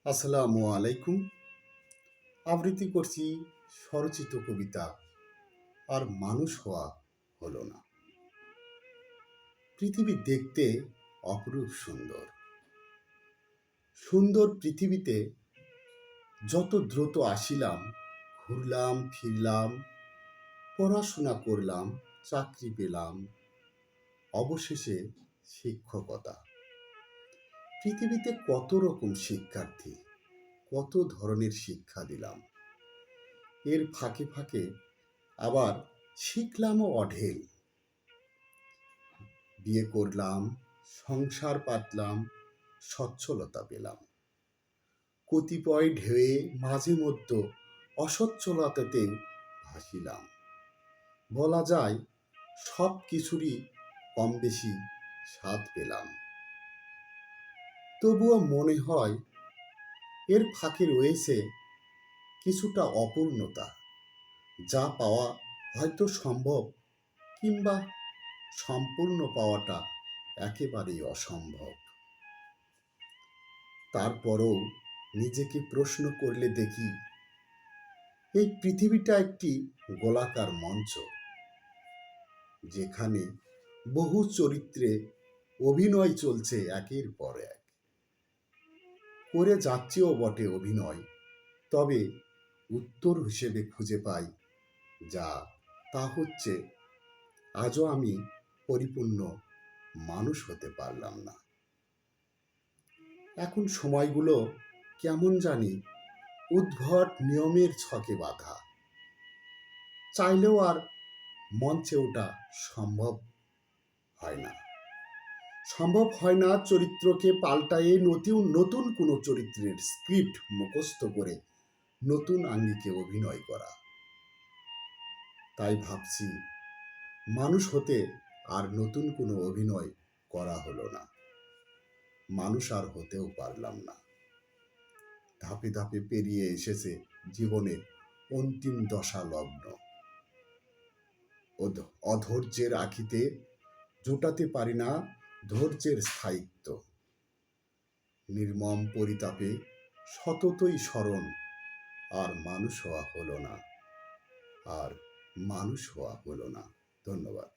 আসসালামু আলাইকুম। আবৃত্তি করছি স্বরচিত কবিতা আর মানুষ হওয়া হলো না। পৃথিবী দেখতে অপরূপ সুন্দর। সুন্দর পৃথিবীতে যত দ্রুত আসিলাম, ঘুরলাম ফিরলাম, পড়াশোনা করলাম, চাকরি পেলাম, অবশেষে শিক্ষকতা। পৃথিবীতে কত রকম শিক্ষার্থী, কত ধরনের শিক্ষা দিলাম। এর ফাঁকে ফাঁকে আবার শিখলামও অঢেল। বিয়ে করলাম, সংসার পাতলাম, সচ্ছলতা পেলাম। কতিপয় ঢেউয়ে মাঝে মধ্যে অসচ্ছলতাতেও ভাসিলাম। বলা যায় সব কিছুরই কম বেশি স্বাদ পেলাম। তবুও মনে হয় এর ফাঁকে রয়েছে কিছুটা অপূর্ণতা, যা পাওয়া হয়তো সম্ভব, কিংবা সম্পূর্ণ পাওয়াটা একেবারেই অসম্ভব। তারপরও নিজেকে প্রশ্ন করলে দেখি, এই পৃথিবীটা একটি গোলাকার মঞ্চ, যেখানে বহু চরিত্রে অভিনয় চলছে একের পর এক। করে যাচ্ছেও বটে অভিনয়, তবে উত্তর হিসেবে খুঁজে পাই যা তা হচ্ছে, আজও আমি পরিপূর্ণ মানুষ হতে পারলাম না। এখন সময়গুলো কেমন জানি উদ্ভট নিয়মের ছকে বাঁধা। চাইলেও আর মঞ্চে ওঠা সম্ভব হয় না চরিত্রকে পাল্টায়ে নতুন নতুন কোনো চরিত্রের স্ক্রিপ্ট মুখস্থ করে নতুন আঙ্গিকে অভিনয় করা। তাই ভাবছি, মানুষ হতে আর নতুন কোনো অভিনয় করা হলো না। মানুষ আর হতেও পারলাম না। ধাপে ধাপে পেরিয়ে এসেছে জীবনের অন্তিম দশা লগ্ন। অধৈর্যের আখিতে জোটাতে পারি না ধৈর্যের স্থায়িত্ব। নির্মম পরিতাপে সততই স্মরণ, আর মানুষ হওয়া হলো না। ধন্যবাদ।